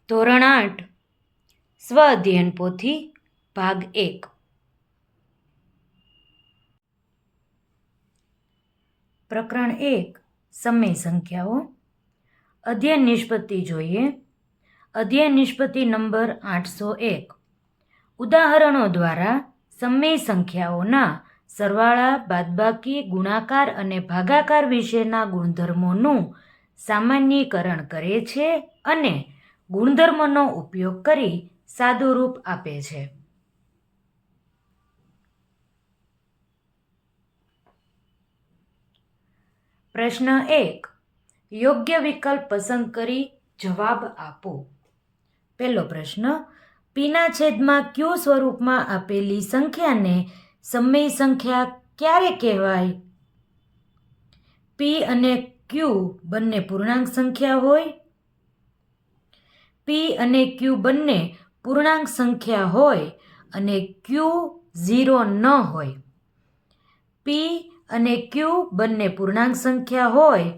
ધોરણ 8 સ્વ અધ્યયન પોથી ભાગ 1 પ્રકરણ 1 સમય સંખ્યાઓ અધ્યયન નિષ્પત્તિ જોઈએ. અધ્યયન નિષ્પત્તિ નંબર 801. ઉદાહરણો દ્વારા સમય સંખ્યાઓના સરવાળા, બાદબાકી, ગુણાકાર અને ભાગાકાર વિશેના ગુણધર્મોનું સામાન્યીકરણ કરે છે અને ગુણધર્મનો ઉપયોગ કરી સાદું રૂપ આપે છે. પ્રશ્ન 1. યોગ્ય વિકલ્પ પસંદ કરી જવાબ આપો. પહેલો પ્રશ્ન, પીના છેદમાં ક્યુ સ્વરૂપમાં આપેલી સંખ્યાને સમય સંખ્યા ક્યારે કહેવાય? પી અને ક્યુ બંને પૂર્ણાંક સંખ્યા હોય. પી અને ક્યુ બંને પૂર્ણાંક સંખ્યા હોય અને ક્યુ 0 ન હોય. પી અને ક્યુ બંને પૂર્ણાંક સંખ્યા હોય,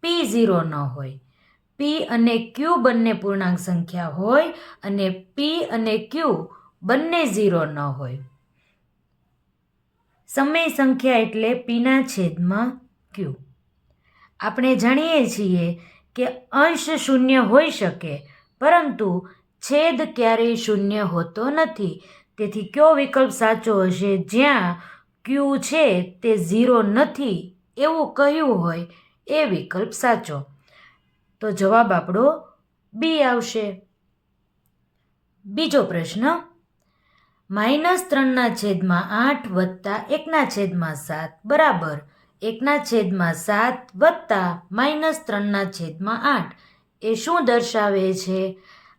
પી 0 ન હોય. પી અને ક્યુ બંને પૂર્ણાંક સંખ્યા હોય અને પી અને ક્યુ બંને 0 ન હોય. સમય સંખ્યા એટલે પીના છેદમાં ક્યુ. આપણે જાણીએ છીએ કે અંશ શૂન્ય હોઈ શકે, પરંતુ છેદ ક્યારેય શૂન્ય હોતો નથી. તેથી કયો વિકલ્પ સાચો હશે? જ્યાં ક્યુ છે તે 0 નથી એવું કહ્યું હોય એ વિકલ્પ સાચો. તો જવાબ આપણો બી આવશે. બીજો પ્રશ્ન, -3/8 વત્તા 1/7 બરાબર 1/7 વત્તા -3/8 એ શું દર્શાવે છે?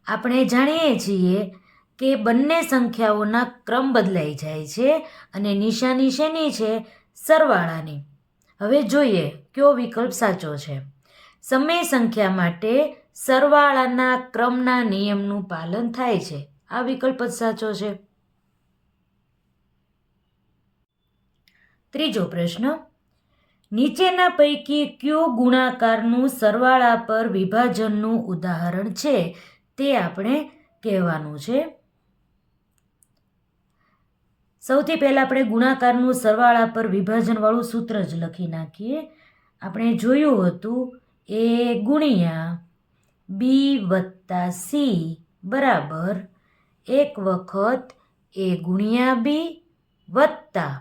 આપણે જાણીએ છીએ કે બંને સંખ્યાઓના ક્રમ બદલાઈ જાય છે અને નિશાની શેની છે? સરવાળાની. હવે જોઈએ કયો વિકલ્પ સાચો છે. સમય સંખ્યા માટે સરવાળાના ક્રમના નિયમનું પાલન થાય છે. આ વિકલ્પ જ સાચો છે. ત્રીજો પ્રશ્ન, નીચેના પૈકી કયું ગુણાકારનું સરવાળા પર વિભાજનનું ઉદાહરણ છે તે આપણે કહેવાનું છે. સૌથી પહેલાં આપણે ગુણાકારનું સરવાળા પર વિભાજનવાળું સૂત્ર જ લખી નાખીએ. આપણે જોયું હતું એ ગુણ્યા બી વત્તા સી બરાબર 1 વખત એ ગુણ્યા બી વત્તા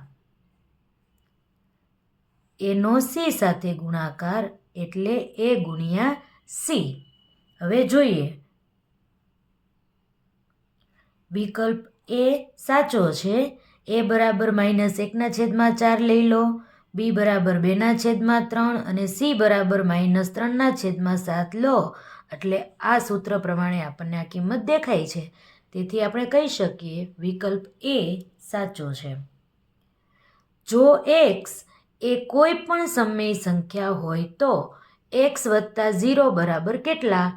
એનો સી સાથે ગુણાકાર એટલે એ ગુણ્યા સી. હવે જોઈએ વિકલ્પ એ સાચો છે. એ બરાબર -1/4 લઈ લો, બી બરાબર 2/3 અને સી બરાબર -3/7 લો એટલે આ સૂત્ર પ્રમાણે આપણને આ કિંમત દેખાય છે. તેથી આપણે કહી શકીએ વિકલ્પ એ સાચો છે. જો એક્સ એ કોઈ પણ સમય સંખ્યા હોય તો એક્સ વત્તા 0 બરાબર કેટલા?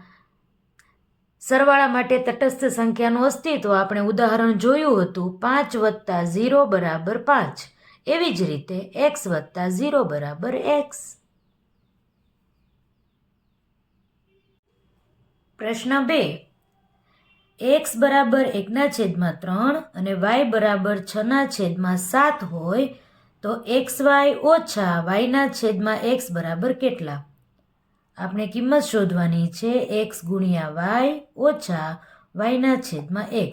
સરવાળા માટે તટસ્થ સંખ્યાનું અસ્તિત્વ આપણે ઉદાહરણ જોયું હતું. 5 વત્તા 0 બરાબર 5. એવી જ રીતે એક્સ વત્તા 0 બરાબર એક્સ. પ્રશ્ન 2. એક્સ બરાબર 1/3 અને વાય બરાબર 6/7 હોય તો એક્સ વાય ઓછા y/x બરાબર કેટલા? આપણે કિંમત શોધવાની છે. એક્સ ગુણ્યા વાય ઓછા y/x.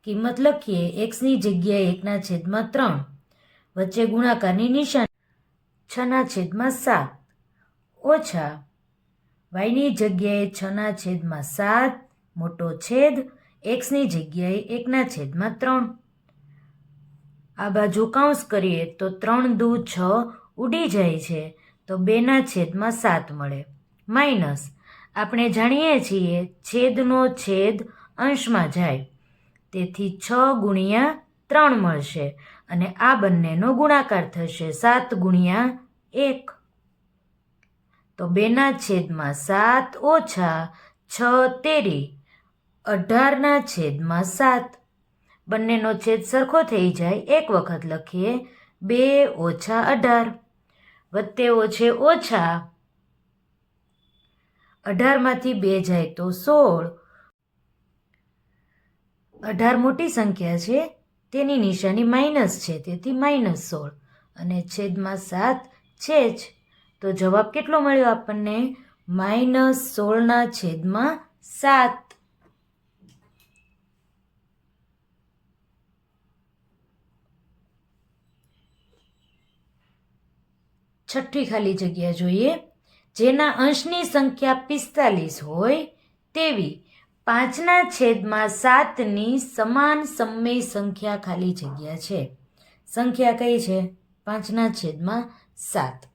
કિંમત લખીએ. એક્સની જગ્યાએ 1/3, વચ્ચે ગુણાકારની નિશાની 6/7 ઓછા વાયની જગ્યાએ 6/7 મોટો છેદ એક્સની જગ્યાએ 1/3. આ બાજુ કૌંસ કરીએ તો 3 દુ 6 ઉડી જાય છે તો 2/7 મળે. માઇનસ આપણે જાણીએ છીએ છેદનો છેદ અંશમાં જાય, તેથી 6 ગુણ્યા 3 મળશે અને આ બંનેનો ગુણાકાર થશે 7 ગુણ્યા 1 તો 2/7 ઓછા 6 તેરી 18/7. બંનેનો છેદ સરખો થઈ જાય એક વખત લખીએ. 2 ઓછા 18 વત્તે ઓછે ઓછા 18માંથી 2 જાય તો 16 18 મોટી સંખ્યા છે, તેની નિશાની માઇનસ છે, તેથી -16 અને છેદમાં 7 છે જ, તો જવાબ કેટલો મળ્યો આપણને? -16/7. છઠ્ઠી ખાલી જગ્યા જોઈએ. જેના અંશની સંખ્યા 45 હોય તેવી 5/7ની સમાન સમય સંખ્યા ખાલી જગ્યા છે. સંખ્યા કઈ છે? 5/7.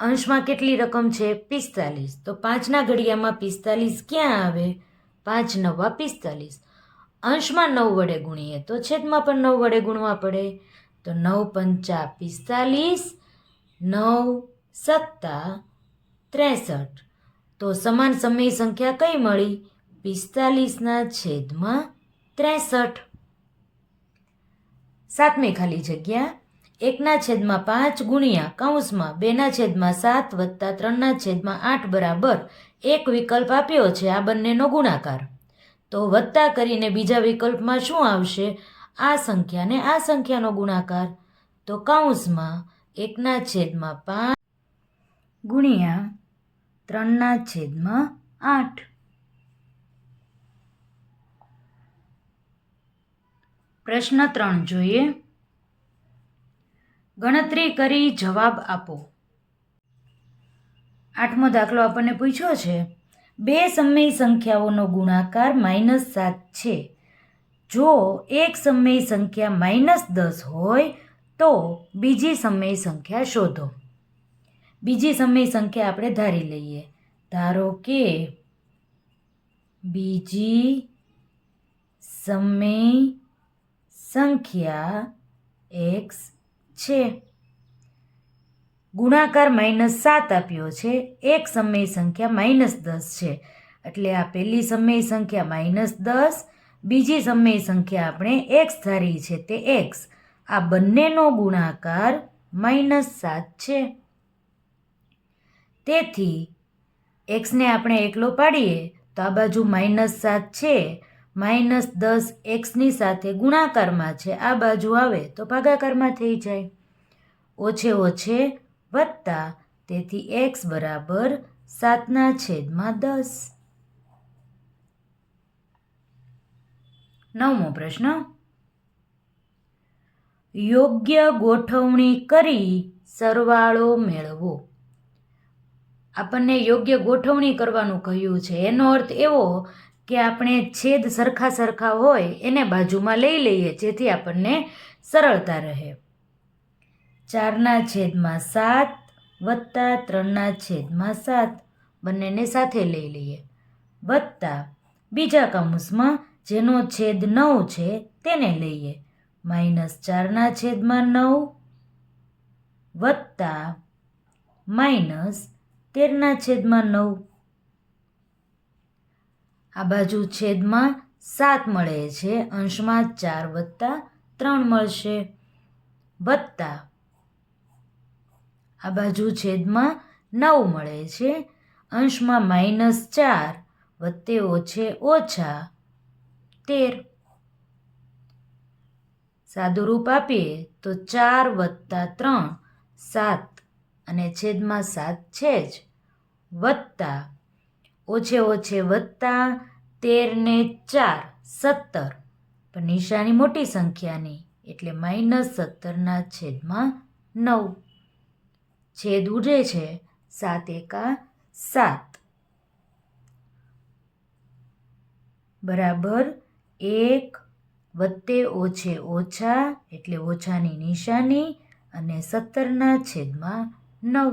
અંશમાં કેટલી રકમ છે? 45. તો 5ના ઘડિયામાં 45 ક્યાં આવે? 5 × 9 = 45. અંશમાં 9 વડે ગુણીએ તો છેદમાં પણ 9 વડે ગુણવા પડે. તો 9 × 5 = 45, 9 × 7 = 63. તો સમાન સમય સંખ્યા કઈ મળી? 45/63. સાતમી ખાલી જગ્યા. 1/5 ગુણ્યા કૌંસમાં 2/7 વત્તા 3/8 બરાબર એક વિકલ્પ આપ્યો છે, આ બંનેનો ગુણાકાર. તો વત્તા કરીને બીજા વિકલ્પમાં શું આવશે? આ સંખ્યાને આ સંખ્યાનો ગુણાકાર. તો કૌંસમાં 1/5 ગુણ્યા 3/8. પ્રશ્ન 3 જોઈએ. ગણતરી કરી જવાબ આપો. 8મો દાખલો આપણને પૂછ્યો છે. બે સમય સંખ્યાઓનો ગુણાકાર -7 છે. જો એક સમય સંખ્યા -10 હોય તો બીજી સમય સંખ્યા શોધો. બીજી સમય સંખ્યા આપણે ધારી લઈએ. ધારો કે બીજી સમય સંખ્યા x છે. ગુણાકાર -7 આપ્યો છે. એક સમય સંખ્યા -10 છે. એટલે આ પહેલી સમય સંખ્યા -10, બીજી સમય સંખ્યા આપણે x ધારી છે તે x. આ બંનેનો ગુણાકાર -7 છે. તેથી xને આપણે એકલો પાડીએ તો આ બાજુ -7 છે, -10 xની સાથે ગુણાકારમાં છે, આ બાજુ આવે તો ભાગાકારમાં થઈ જાય. ઓછે ઓછે વત્તા, તેથી x બરાબર 7/10. 9મો પ્રશ્ન. યોગ્ય ગોઠવણી કરી સરવાળો મેળવો. આપણને યોગ્ય ગોઠવણી કરવાનું કહ્યું છે. એનો અર્થ એવો કે આપણે છેદ સરખા હોય એને બાજુમાં લઈ લઈએ, જેથી આપણને સરળતા રહે. 4/7 વત્તા 3/7 બંનેને સાથે લઈ લઈએ, વત્તા બીજા કૌંસમાં જેનો છેદ 9 છે તેને લઈએ, -4/9 વત્તા -13/9. આ બાજુ છેદમાં 7 મળે છે, અંશમાં 4 વત્તા 3 મળશે, વત્તા આ બાજુ છેદમાં 9 મળે છે, અંશમાં -4 વત્તે ઓછે ઓછા 13. સાદુરૂપ આપીએ તો 4 વત્તા 3 7 અને છેદમાં 7 છે જ, વત્તા ઓછે ઓછે વત્તા 13 ને 4 17, પણ નિશાની મોટી સંખ્યાની એટલે -17/9. છેદ ઉડે છે, 7 એકા 7 બરાબર 1 વત્તે ઓછે ઓછા એટલે ઓછાની નિશાની અને 17/9.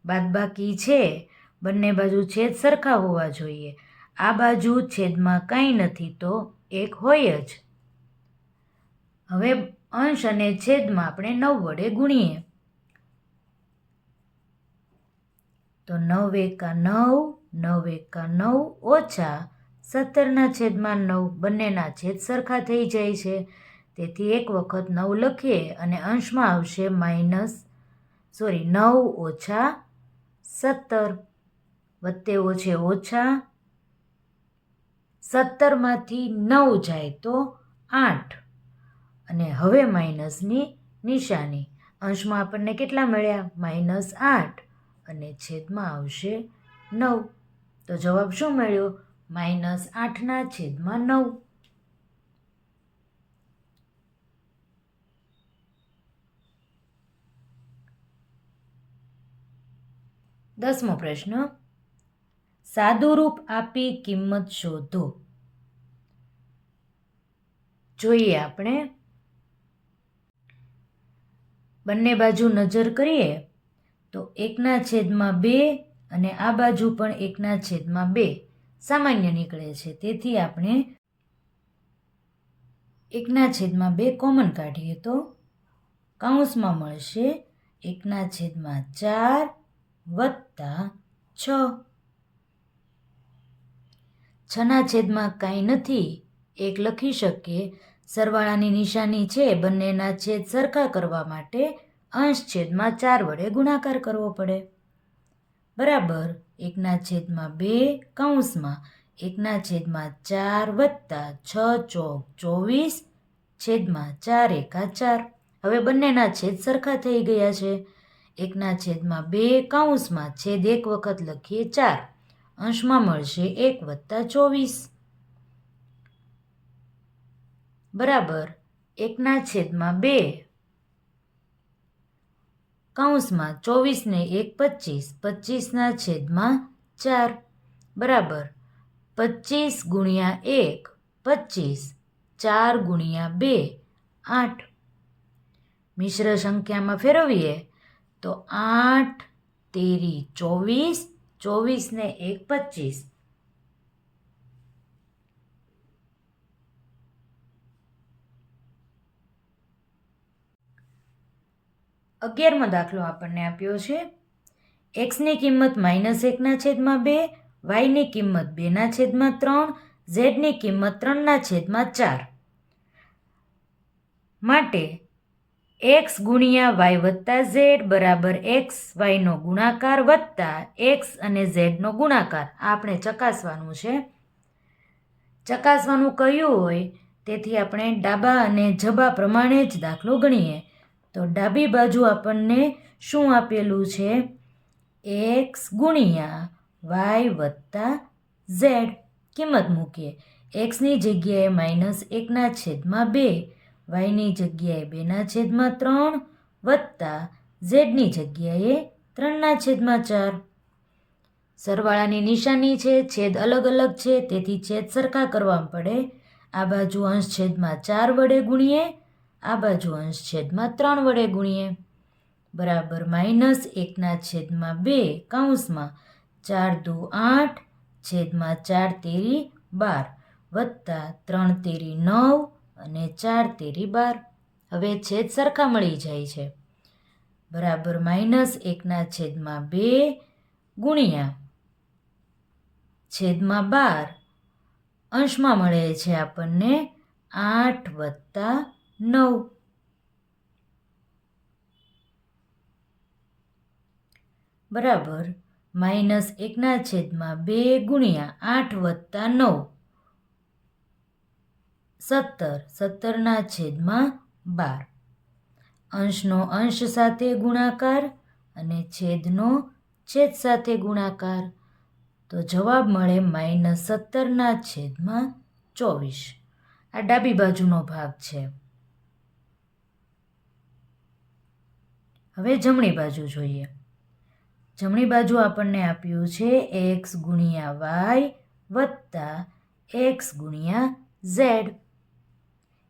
બાદબાકી છે, બંને બાજુ છેદ સરખા હોવા જોઈએ. આ બાજુ છેદમાં કંઈ નથી તો 1 હોય જ. હવે અંશ અને છેદમાં આપણે 9 વડે ગુણીએ તો 9 એકા 9, 9 એકા 9 ઓછા 17/9. બંનેના છેદ સરખા થઈ જાય છે, તેથી એક વખત 9 લખીએ અને અંશમાં આવશે 9 ઓછા 17 વત્તે ઓછે ઓછા 17માંથી 9 જાય તો 8 અને હવે માઇનસની નિશાની. અંશમાં આપણને કેટલા મળ્યા? -8 અને છેદમાં આવશે 9. તો જવાબ શું મળ્યો? -8/9. 10મો પ્રશ્ન, સાદુરૂપ આપી કિંમત શોધો. જોઈએ આપણે. બંને બાજુ નજર કરીએ તો 1/2 અને આ બાજુ પણ 1/2 સામાન્ય નીકળે છે. તેથી આપણે 1/2 કોમન કાઢીએ તો કૌંસમાં મળશે 1/4 વત્તા 6. 6/, કાંઈ નથી, 1 લખી શકીએ. સરવાળાની નિશાની છે, બંનેના છેદ સરખા કરવા માટે અંશ છેદમાં 4 વડે ગુણાકાર કરવો પડે. બરાબર 1/2 કૌંસમાં 1/4 વત્તા 6 × 24 છેદમાં 4 × 4. હવે બંનેના છેદ સરખા થઈ ગયા છે. 1/2 કૌંસમાં છેદ એક વખત લખીએ 4, અંશમાં મળશે 1 વત્તા 24. બરાબર 1/2 કૌંસમાં 24 ને 1 25, 25/4 બરાબર 25 × 1 25, 4 × 2 8. મિશ્ર સંખ્યામાં ફેરવીએ તો 8 તેરી 24, 24 ને 1 25. અગિયારમો દાખલો આપણને આપ્યો છે. એક્સની કિંમત -1/2, વાયની કિંમત 2/3, ઝેડની કિંમત 3/4 માટે x × y વત્તા z બરાબર x yનો ગુણાકાર વત્તા x અને ઝેડનો ગુણાકાર. આપણે ચકાસવાનું છે. ચકાસવાનું કહ્યું હોય તેથી આપણે ડાબા અને જબા પ્રમાણે જ દાખલો ગણીએ. તો ડાબી બાજુ આપણને શું આપેલું છે? x × y વત્તા z. કિંમત મૂકીએ. xની જગ્યાએ -1/2, yની જગ્યાએ 2/3 વત્તા ઝેડની જગ્યાએ 3/4. સરવાળાની નિશાની છે, છેદ અલગ અલગ છે, તેથી છેદ સરખા કરવા પડે. આ બાજુ અંશ છેદમાં 4 વડે ગુણીએ, આ બાજુ અંશ છેદમાં 3 વડે ગુણીએ. બરાબર -1/2 કૌંસમાં 4 દુ 8 છેદમાં 4 તેરી 12 વત્તા 3 તેરી 9 અને 4 તેરી 12. હવે છેદ સરખા મળી જાય છે. બરાબર -1/2 ગુણ્યા છેદમાં 12 અંશમાં મળે છે આપણને 8 વત્તા 9. બરાબર -1/2 ગુણ્યા 8 વત્તા 9 17, 17/12. અંશનો અંશ સાથે ગુણાકાર અને છેદનો છેદ સાથે ગુણાકાર. તો જવાબ મળે -17/24. આ ડાબી બાજુનો ભાગ છે. હવે જમણી બાજુ જોઈએ. જમણી બાજુ આપણને આપ્યું છે x × y વત્તા x × z.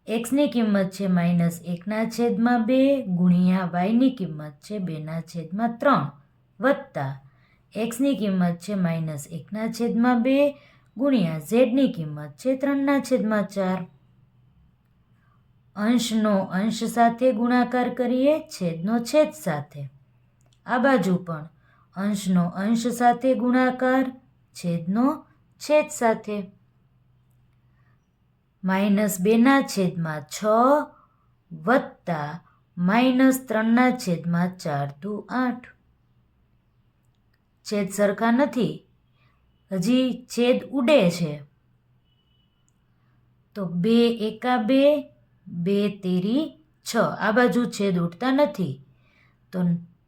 xની કિંમત છે -1/2 ગુણ્યા yની કિંમત છે 2/3 વત્તા xની કિંમત છે -1/2 ગુણ્યા ઝેડની કિંમત છે 3/4. અંશનો અંશ સાથે ગુણાકાર કરીએ, છેદનો છેદ સાથે. આ બાજુ પણ અંશનો અંશ સાથે ગુણાકાર, છેદનો છેદ સાથે. -2/6 વત્તા -3/4 દુ 8. છેદ સરખા નથી, હજી છેદ ઉડે છે. તો 2 એકા 2, 2 તેરી 6. આ બાજુ છેદ ઉડતા નથી, તો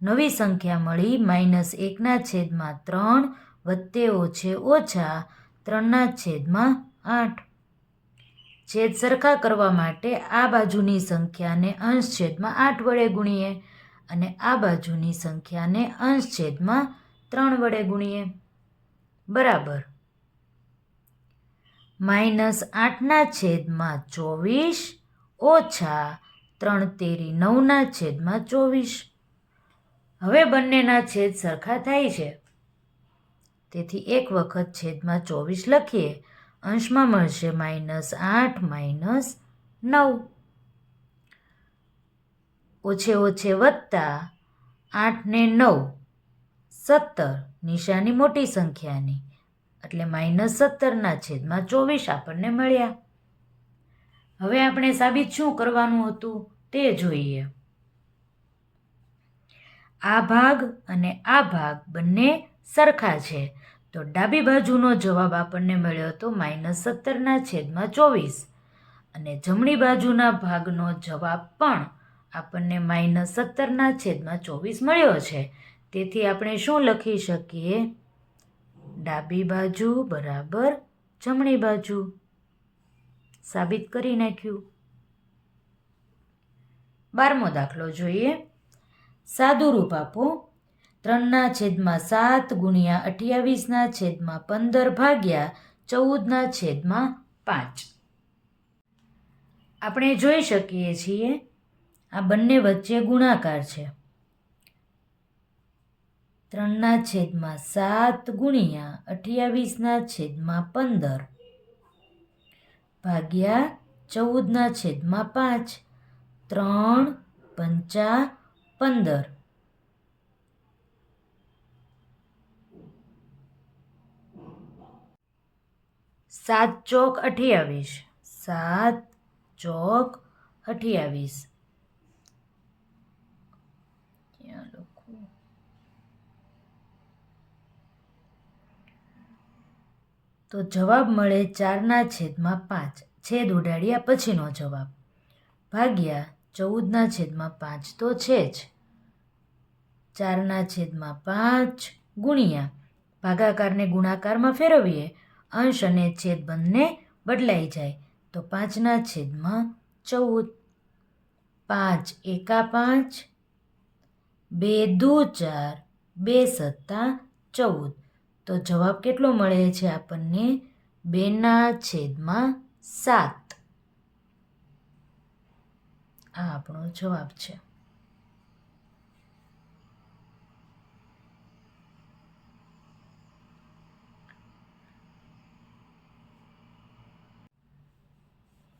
નવી સંખ્યા મળી -1/3 વત્તે ઓછે ઓછા 3/8. છેદ સરખા કરવા માટે આ બાજુની સંખ્યાને અંશ છેદમાં 8 વડે ગુણીએ અને આ બાજુની સંખ્યાને અંશ છેદમાં 3 વડે ગુણીએ. બરાબર -8/24 ઓછા 3 તેરી 9/24. હવે બંનેના છેદ સરખા થાય છે, તેથી એક વખત છેદમાં 24 લખીએ. અંશમાં મળશે -8 - 9. ઓછે ઓછે વત્તા 8 ને 9 17, નિશાની મોટી સંખ્યાની, એટલે -17/24 આપણને મળ્યા. હવે આપણે સાબિત શું કરવાનું હતું તે જોઈએ. આ ભાગ અને આ ભાગ બંને સરખા છે, તો ડાબી બાજુનો જવાબ આપણને મળ્યો હતો -17/24 અને જમણી બાજુના ભાગનો જવાબ પણ આપણને -17/24 મળ્યો છે. તેથી આપણે શું લખી શકીએ? ડાબી બાજુ બરાબર જમણી બાજુ. સાબિત કરી નાખ્યું. 12મો દાખલો જોઈએ. સાદુરૂપ આપો. 3/7 ગુણ્યા 28/15 ભાગ્યા 14/5. આપણે જોઈ શકીએ છીએ આ બંને વચ્ચે ગુણાકાર છે. 3/7 ગુણ્યા 28/15 ભાગ્યા 14/5. 3 પંચા 15. 7 ચોક 28. 7 ચોક 28. ક્યાં લખું? તો જવાબ મળે 4/5. છેદ ઉડાડ્યા પછીનો જવાબ ભાગ્યા 14/5 તો છે જ. 4/5 ગુણ્યા ભાગાકારને ગુણાકારમાં ફેરવીએ, અંશ અને છેદ બંને બદલાઈ જાય, તો 5/14. 5 એકા 5, 2 દુ 4, 2 સત્તા 14. તો જવાબ કેટલો મળે છે આપણને? 2/7. આ આપણો જવાબ છે.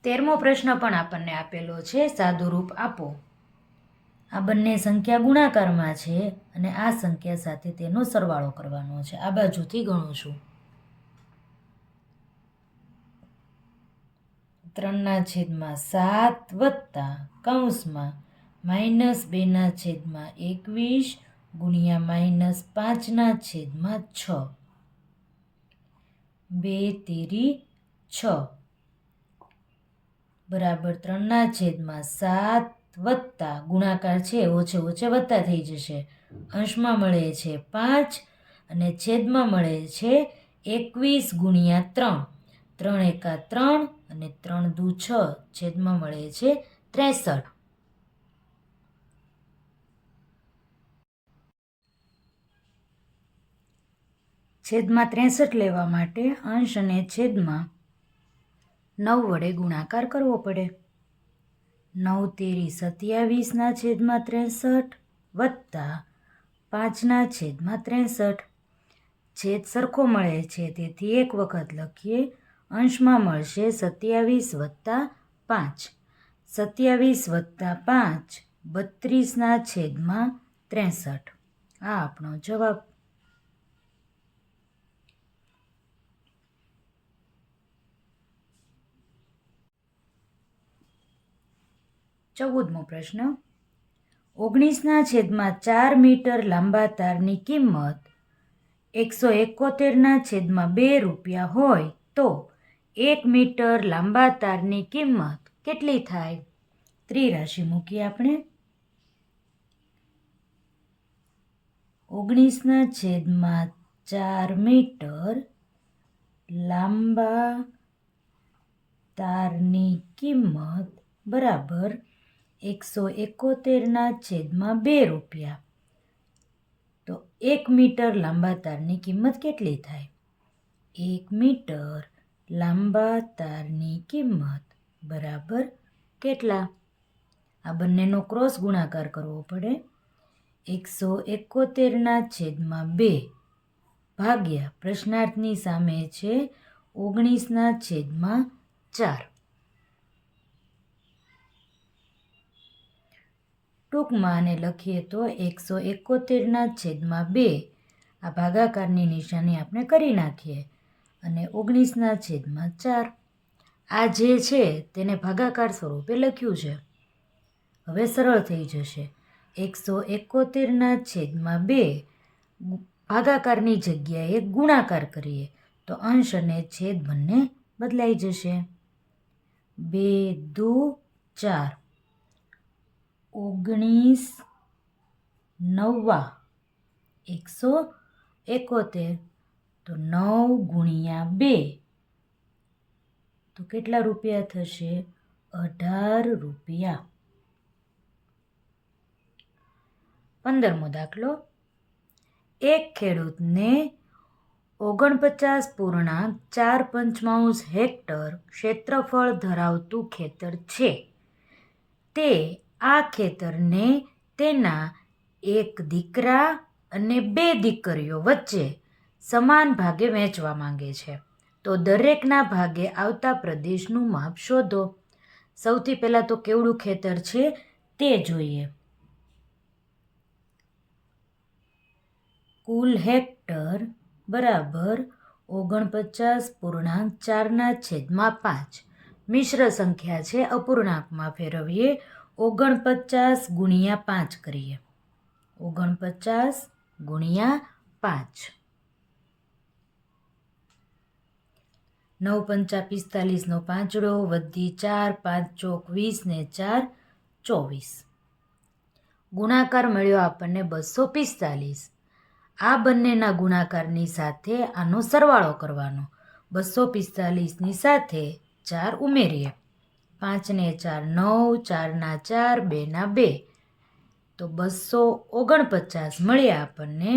તેરમો પ્રશ્ન પણ આપણને આપેલો છે. સાદુરૂપ આપો. આ બંને સંખ્યા ગુણાકારમાં છે અને આ સંખ્યા સાથે તેનો સરવાળો કરવાનો છે. આ બાજુથી ગણું છું. 3/7 વત્તા કૌંસમાં -2/21 ગુણ્યા -5/6. 2 તેરી 6 બરાબર 3/7 વત્તા ગુણાકાર છે, ઓછે ઓછે વત્તા થઈ જશે. અંશમાં મળે છે 5 અને છેદમાં મળે છે 21 ગુણ્યા 3. 3 એકા 3 અને 3 દુ 6. છેદમાં મળે છે 63. છેદમાં 63 લેવા માટે અંશ અને છેદમાં 9 વડે ગુણાકાર કરવો પડે. 9 તેરી 27/63 વત્તા 5/63. છેદ સરખો મળે છે, તેથી એક વખત લખીએ. અંશમાં મળશે 27 વત્તા 5. 27 + 5 32/63. આ આપણો જવાબ. ચૌદમો પ્રશ્ન. 19/4 મીટર લાંબા તારની કિંમત 171/2 રૂપિયા હોય તો 1 મીટર લાંબા તારની કિંમત કેટલી થાય? ત્રિરાશિ મૂકીએ આપણે. 19/4 મીટર લાંબા તારની કિંમત બરાબર 171/2 રૂપિયા. તો 1 મીટર લાંબા તારની કિંમત કેટલી થાય? 1 મીટર લાંબા તારની કિંમત બરાબર કેટલા? આ બંનેનો ક્રોસ ગુણાકાર કરવો પડે. 171/2 ભાગ્યા પ્રશ્નાર્થની સામે છે 19/4. ટૂંકમાં આને લખીએ તો 171/2 આ ભાગાકારની નિશાની આપણે કરી નાખીએ અને 19/4 આ જે છે તેને ભાગાકાર સ્વરૂપે લખ્યું છે. હવે સરળ થઈ જશે. 171/2 ભાગાકારની જગ્યાએ ગુણાકાર કરીએ તો અંશ અને છેદ બંને બદલાઈ જશે. 2 દુ 4 19 નવ્વા 171 તો 9 ગુણ્યા 2 તો કેટલા રૂપિયા થશે? 18 રૂપિયા. 15મો દાખલો. એક ખેડૂતને 49.4 હેક્ટર ક્ષેત્રફળ ધરાવતું ખેતર છે. તે આ ખેતરને તેના એક દીકરા અને 2 દીકરીઓ વચ્ચે સમાન ભાગે વહેંચવા માંગે છે. તો દરેકના ભાગે આવતા પ્રદેશનું માપ શોધો. સૌથી પહેલાં તો કેવડું ખેતર છે તે જોઈએ. કુલ હેક્ટર બરાબર 49.4/5. મિશ્ર સંખ્યા છે, અપૂર્ણાંકમાં ફેરવીએ. 49 ગુણ્યા 5 કરીએ. 49 ગુણ્યા 5. 9 પંચા 45નો પાંચડો વધી 4 5 ચોક 20 ને 4 24. ગુણાકાર મળ્યો આપણને 245. આ બંનેના ગુણાકારની સાથે આનો સરવાળો કરવાનો. 245ની સાથે 4 ઉમેરીએ. 5 ને 4 9, 4ના 4, 2ના 2 તો 249 મળ્યા આપણને.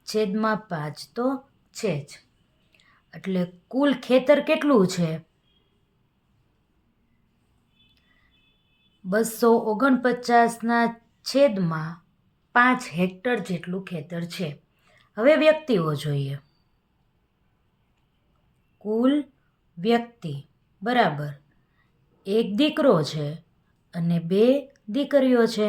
છેદમાં 5 તો છે જ. એટલે કુલ ખેતર કેટલું છે? 249ના છેદમાં 5 હેક્ટર જેટલું ખેતર છે. હવે વ્યક્તિઓ જોઈએ. કુલ વ્યક્તિ બરાબર 1 દીકરો છે અને 2 દીકરીઓ છે.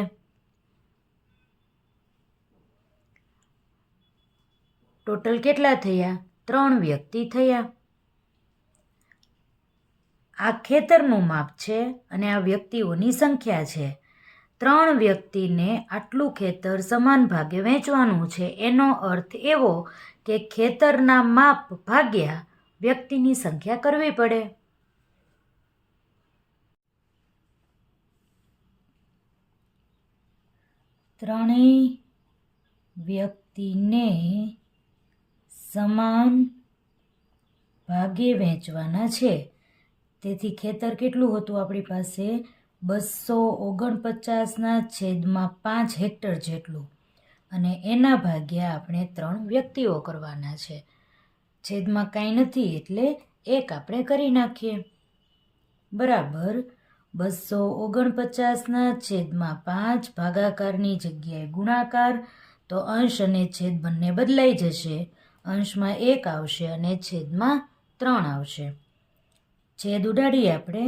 ટોટલ કેટલા થયા? 3 વ્યક્તિ થયા. આ ખેતરનું માપ છે અને આ વ્યક્તિઓની સંખ્યા છે. 3 વ્યક્તિને આટલું ખેતર સમાન ભાગે વહેંચવાનું છે. એનો અર્થ એવો કે ખેતરના માપ ભાગ્યા વ્યક્તિની સંખ્યા કરવી પડે. ત્રણેય વ્યક્તિને સમાન ભાગે વહેંચવાના છે. તેથી ખેતર કેટલું હતું આપણી પાસે? 249ના છેદમાં 5 હેક્ટર જેટલું અને એના ભાગ્યા આપણે 3 વ્યક્તિઓ કરવાના છે. છેદમાં કાંઈ નથી એટલે 1 આપણે કરી નાખીએ. બરાબર 249ના છેદમાં 5 ભાગાકારની જગ્યાએ ગુણાકાર તો અંશ અને છેદ બંને બદલાઈ જશે. અંશમાં 1 આવશે અને છેદમાં 3 આવશે. છેદ ઉડાડીએ આપણે.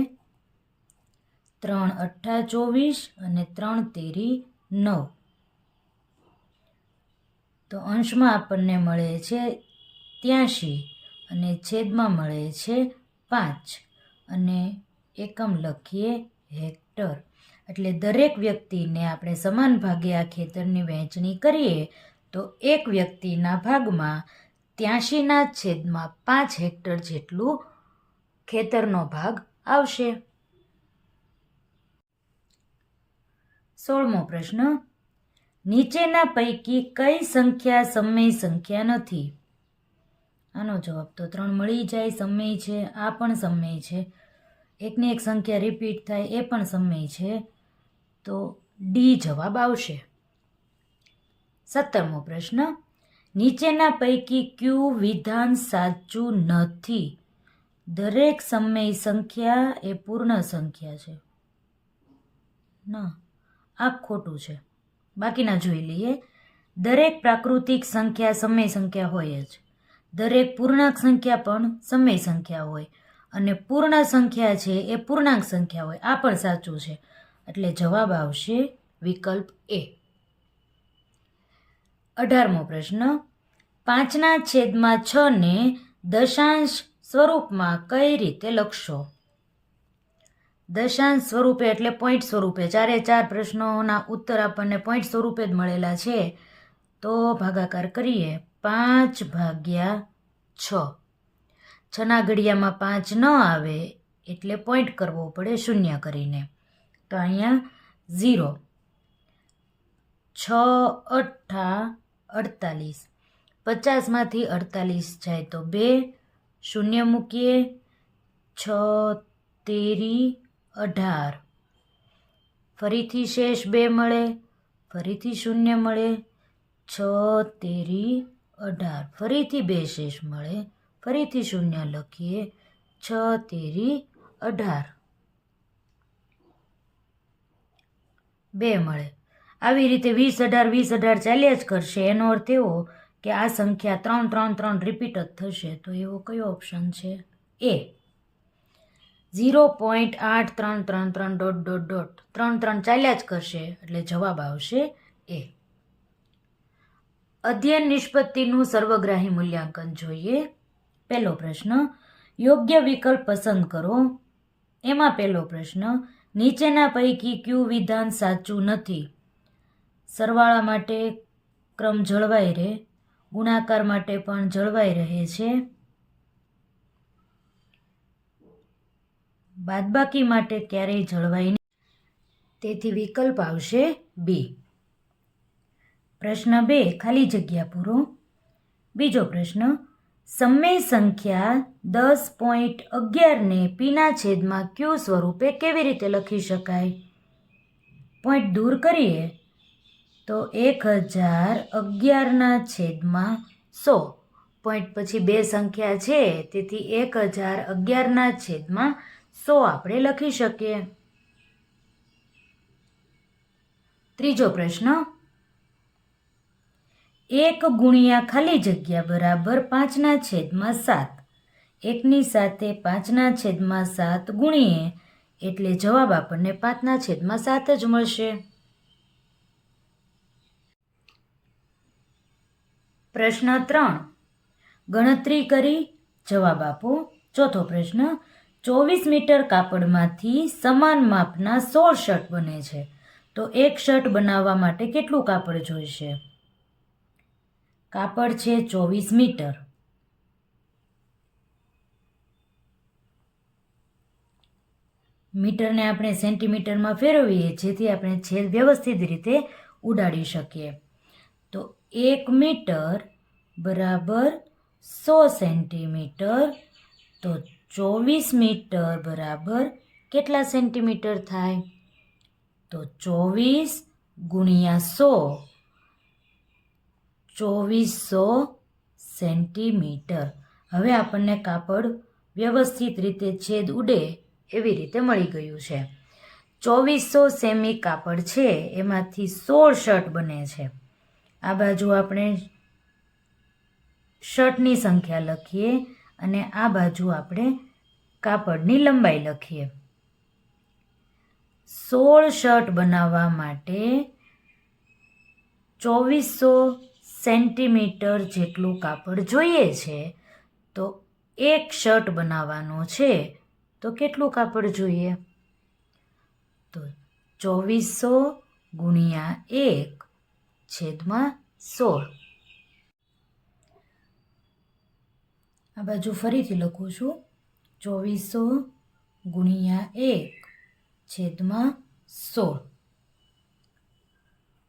3 8 24 અને 3 તેરી 9 તો અંશમાં આપણને મળે છે 83 અને છેદમાં મળે છે 5 અને એકમ લખીએ હેક્ટર. એટલે દરેક વ્યક્તિને આપણે સમાન ભાગે આ ખેતરની વહેંચણી કરીએ તો એક વ્યક્તિના ભાગમાં 83ના છેદમાં 5 હેક્ટર જેટલું ખેતરનો ભાગ આવશે. 16મો પ્રશ્ન, નીચેના પૈકી કઈ સંખ્યા સમય સંખ્યા નથી? આનો જવાબ તો 3 મળી જાય. સમય છે, આ પણ સમય છે, એકની એક સંખ્યા રિપીટ થાય એ પણ સમય છે, તો ડી જવાબ આવશે. 17મો પ્રશ્ન, નીચેના પૈકી કયું વિધાન સાચું નથી? દરેક સમય સંખ્યા એ પૂર્ણ સંખ્યા છે. ના, આ ખોટું છે. બાકીના જોઈ લઈએ. દરેક પ્રાકૃતિક સંખ્યા સમય સંખ્યા હોય જ. દરેક પૂર્ણાંક સંખ્યા પણ સમય સંખ્યા હોય, અને પૂર્ણ સંખ્યા છે એ પૂર્ણાંક સંખ્યા હોય. આ પણ સાચું છે, એટલે જવાબ આવશે વિકલ્પ એ. 18મો પ્રશ્ન, 5/6 ને દશાંશ સ્વરૂપમાં કઈ રીતે લખશો? દશાંશ સ્વરૂપે એટલે પોઈન્ટ સ્વરૂપે. 4 પ્રશ્નોના ઉત્તર આપણને પોઈન્ટ સ્વરૂપે જ મળેલા છે. તો ભાગાકાર કરીએ. 5/6. 6ના ઘડિયામાં 5 ન આવે એટલે પોઈન્ટ કરવો પડે શૂન્ય કરીને. તો અહીંયા 0. 6 × 8 = 48. 50માંથી 48 જાય તો 2, શૂન્ય મૂકીએ. 6 તેરી 18. ફરીથી શેષ 2 મળે, ફરીથી શૂન્ય મળે. 6 તેરી 18. ફરીથી 2 શેષ મળે, ફરીથી શૂન્ય લખીએ. 6 તેરી 18. 2 મળે. આવી રીતે 20, 18, 20, 18 ચાલ્યા જ કરશે. એનો અર્થ એવો કે આ સંખ્યા 3, 3, 3 રિપીટ જ થશે. તો એવો કયો ઓપ્શન છે? એ. 0.8333... 3 ચાલ્યા જ કરશે, એટલે જવાબ આવશે એ. અધ્યયન નિષ્પત્તિનું સર્વગ્રાહી મૂલ્યાંકન જોઈએ. પહેલો પ્રશ્ન, યોગ્ય વિકલ્પ પસંદ કરો. એમાં પહેલો પ્રશ્ન, નીચેના પૈકી કયું વિધાન સાચું નથી? સરવાળા માટે ક્રમ જળવાઈ રહે, ગુણાકાર માટે પણ જળવાઈ રહે છે, બાદબાકી માટે ક્યારેય જળવાઈ નહીં. તેથી વિકલ્પ આવશે બી. પ્રશ્ન 2, ખાલી જગ્યા પૂરો. બીજો પ્રશ્ન, સમય સંખ્યા 10.11 ને પીના છેદમાં ક્યુ સ્વરૂપે કેવી રીતે લખી શકાય? પોઈન્ટ દૂર કરીએ તો 1011/100. પોઈન્ટ પછી 2 સંખ્યા છે, તેથી 1011/100 આપણે લખી શકીએ. ત્રીજો પ્રશ્ન, 1 ગુણ્યા ખાલી જગ્યા બરાબર 5/7. 1ની સાથે 5/7 ગુણીએ એટલે જવાબ આપણને 5/7 જ મળશે. પ્રશ્ન 3, ગણતરી કરી જવાબ આપો. ચોથો પ્રશ્ન, 24 મીટર કાપડમાંથી સમાન માપના 16 શર્ટ બને છે, તો એક શર્ટ બનાવવા માટે કેટલું કાપડ જોઈશે? કાપડ છે 24 મીટર. મીટરને આપણે સેન્ટીમીટરમાં ફેરવીએ જેથી આપણે છેદ વ્યવસ્થિત રીતે ઉડાડી શકીએ. તો 1 મીટર બરાબર 100 સેન્ટીમીટર. તો 24 મીટર બરાબર કેટલા સેન્ટીમીટર થાય? તો 24 ગુણ્યા 100, 2400 સેન્ટીમીટર. હવે આપણને કાપડ વ્યવસ્થિત રીતે છેદ ઉડે એવી રીતે મળી ગયું છે. 2400 સેમી કાપડ છે, એમાંથી 16 શર્ટ બને છે. આ બાજુ આપણે શર્ટની સંખ્યા લખીએ અને આ બાજુ આપણે કાપડની લંબાઈ લખીએ. 16 શર્ટ બનાવવા માટે 2400 સેન્ટીમીટર જેટલું કાપડ જોઈએ છે. તો એક શર્ટ બનાવવાનો છે, તો કેટલું કાપડ જોઈએ? તો 2400 ગુણ્યા 1/16. આ બાજુ ફરીથી લખું છું. 2400 ગુણ્યા 1 છેદમાં 16.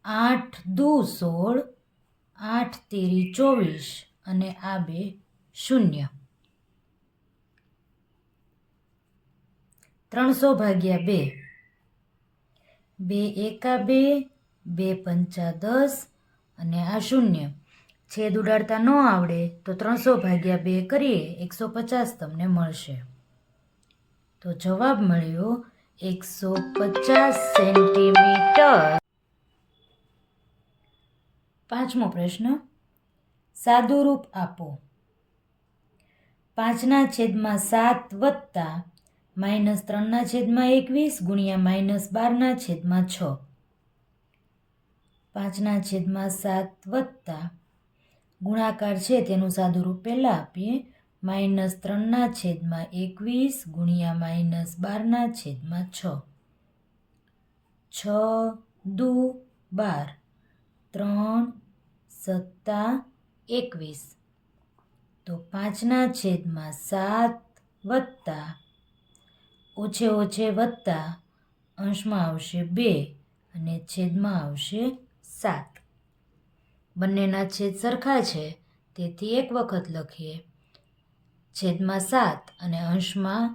8 દુ 16, 8 તેરી 24 અને આ બે શૂન્ય. 300 ભાગ્યા 2. 2 એકા 2, 2 પંચા 10 અને આ શૂન્ય. છેદ ઉડાડતા ન આવડે તો 300 ભાગ્યા 2 કરીએ, 150 તમને મળશે. તો જવાબ મળ્યો 150 સેન્ટીમીટર. 5મો પ્રશ્ન, સાદુરૂપ આપો. 5/7 વત્તા -3/21 ગુણ્યા -12/6. 5/7 વત્તા ગુણાકાર છે તેનું સાદુરૂપ પહેલાં આપીએ. -3/21 ગુણ્યા -12/6. 6 દુ 12, 3 સત્તા 21. તો 5/7 વત્તા ઓછે ઓછે વત્તા અંશમાં આવશે 2 અને છેદમાં આવશે 7. બંનેના છેદ સરખા છે તેથી એક વખત લખીએ. છેદમાં 7 અને અંશમાં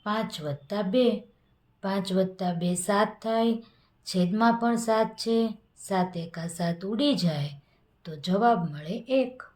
5 વત્તા 2. 5 વત્તા 2 7 થાય. છેદમાં પણ 7 છે. 7 એકા 7 ઉડી જાય તો જવાબ મળે 1.